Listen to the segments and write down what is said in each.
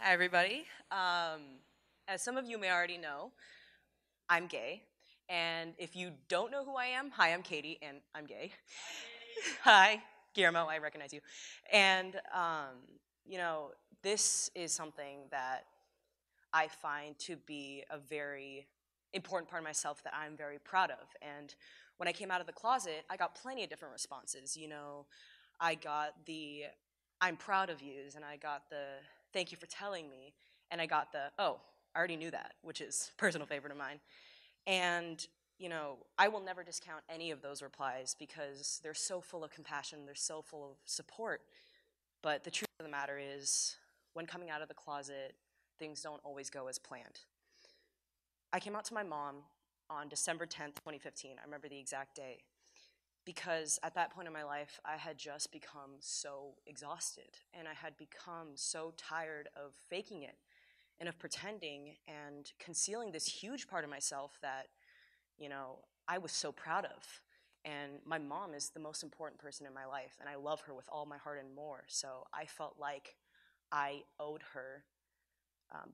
Hi, everybody. As some of you may already know, I'm gay. And if you don't know who I am, hi, I'm Katie, and I'm gay. Hi, Guillermo, I recognize you. And, you know, this is something that I find to be a very important part of myself that I'm very proud of. And when I came out of the closet, I got plenty of different responses. I got the I'm proud of yous, and I got the thank you for telling me, and I got the oh, I already knew that, which is a personal favorite of mine. And, I will never discount any of those replies because they're so full of compassion, they're so full of support. But the truth of the matter is, when coming out of the closet, things don't always go as planned. I came out to my mom on December 10th, 2015. I remember the exact day because at that point in my life, I had just become so exhausted and I had become so tired of faking it and of pretending and concealing this huge part of myself that, I was so proud of. And my mom is the most important person in my life, and I love her with all my heart and more. So I felt like I owed her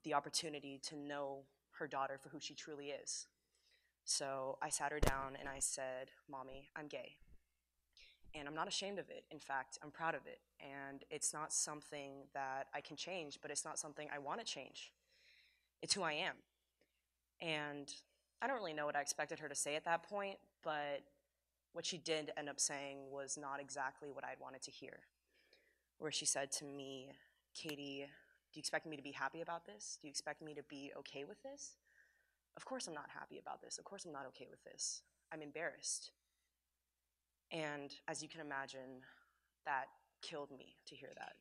the opportunity to know her daughter for who she truly is. So I sat her down and I said, Mommy, I'm gay. And I'm not ashamed of it. In fact, I'm proud of it. And it's not something that I can change, but it's not something I want to change. It's who I am. And I don't really know what I expected her to say at that point, but what she did end up saying was not exactly what I'd wanted to hear. Where she said to me, Katie, do you expect me to be happy about this? Do you expect me to be okay with this? Of course I'm not happy about this. Of course I'm not okay with this. I'm embarrassed. And as you can imagine, that killed me to hear that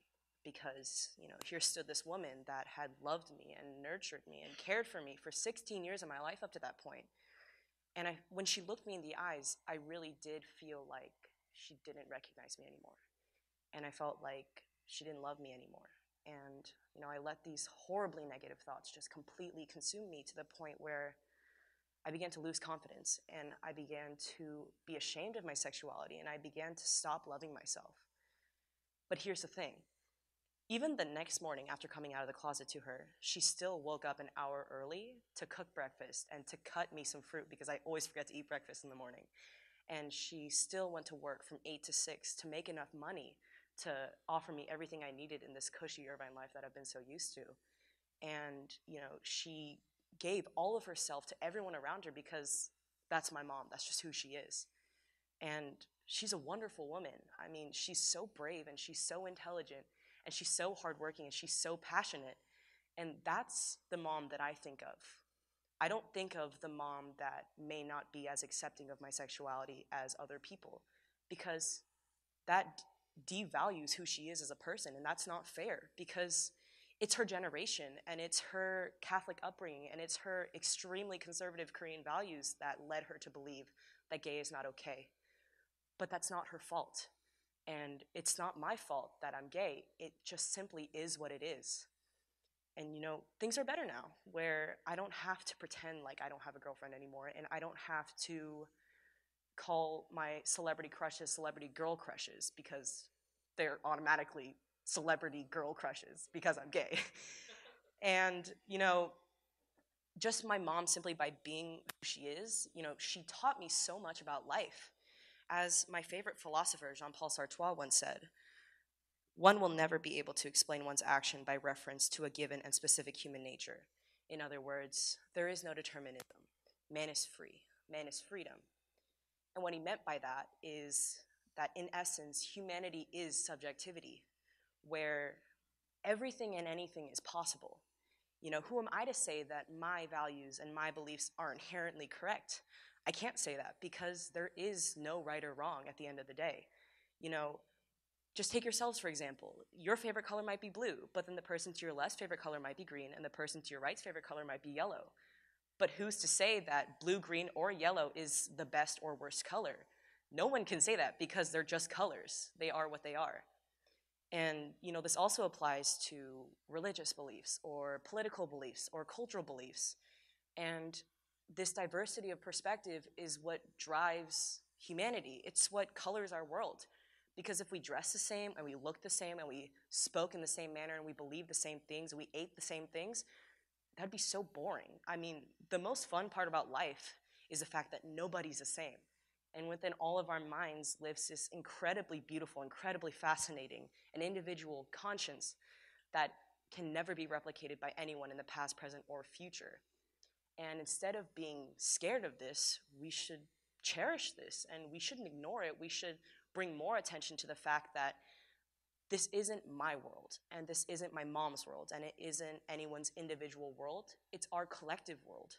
because, here stood this woman that had loved me and nurtured me and cared for me for 16 years of my life up to that point. And when she looked me in the eyes, I really did feel like she didn't recognize me anymore. And I felt like she didn't love me anymore. And, I let these horribly negative thoughts just completely consume me to the point where I began to lose confidence and I began to be ashamed of my sexuality and I began to stop loving myself. But here's the thing. Even the next morning after coming out of the closet to her, she still woke up an hour early to cook breakfast and to cut me some fruit because I always forget to eat breakfast in the morning. And she still went to work from 8 to 6 to make enough money to offer me everything I needed in this cushy Irvine life that I've been so used to. And, she gave all of herself to everyone around her because that's my mom. That's just who she is. And she's a wonderful woman. I mean, she's so brave and she's so intelligent and she's so hardworking and she's so passionate. And that's the mom that I think of. I don't think of the mom that may not be as accepting of my sexuality as other people because that devalues who she is as a person, and that's not fair because it's her generation and it's her Catholic upbringing and it's her extremely conservative Korean values that led her to believe that gay is not okay. But that's not her fault. And it's not my fault that I'm gay. It just simply is what it is. And things are better now where I don't have to pretend like I don't have a girlfriend anymore and I don't have to call my celebrity crushes celebrity girl crushes because they're automatically celebrity girl crushes because I'm gay. And, just my mom simply by being who she is, she taught me so much about life. As my favorite philosopher, Jean-Paul Sartre, once said, one will never be able to explain one's action by reference to a given and specific human nature. In other words, there is no determinism. Man is free. Man is freedom. And what he meant by that is that in essence, humanity is subjectivity, where everything and anything is possible. Who am I to say that my values and my beliefs are inherently correct? I can't say that because there is no right or wrong at the end of the day. You know, just take yourselves, for example. Your favorite color might be blue, but then the person to your left's favorite color might be green, and the person to your right's favorite color might be yellow. But who's to say that blue, green, or yellow is the best or worst color? No one can say that because they're just colors. They are what they are. And this also applies to religious beliefs or political beliefs or cultural beliefs. And this diversity of perspective is what drives humanity. It's what colors our world. Because if we dress the same and we look the same and we spoke in the same manner and we believed the same things and we ate the same things, that'd be so boring. I mean, the most fun part about life is the fact that nobody's the same. And within all of our minds lives this incredibly beautiful, incredibly fascinating, and individual conscience that can never be replicated by anyone in the past, present, or future. And instead of being scared of this, we should cherish this, and we shouldn't ignore it. We should bring more attention to the fact that this isn't my world, and this isn't my mom's world, and it isn't anyone's individual world. It's our collective world.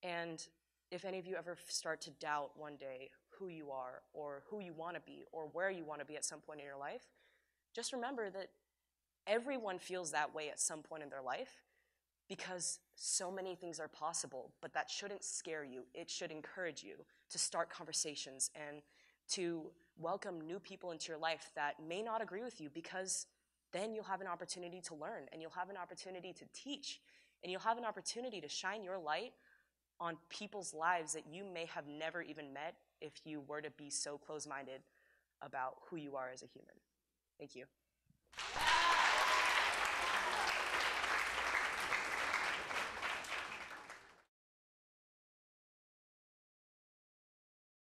And if any of you ever start to doubt one day who you are, or who you want to be, or where you want to be at some point in your life, just remember that everyone feels that way at some point in their life, because so many things are possible, but that shouldn't scare you. It should encourage you to start conversations and to welcome new people into your life that may not agree with you, because then you'll have an opportunity to learn, and you'll have an opportunity to teach, and you'll have an opportunity to shine your light on people's lives that you may have never even met if you were to be so close-minded about who you are as a human. Thank you.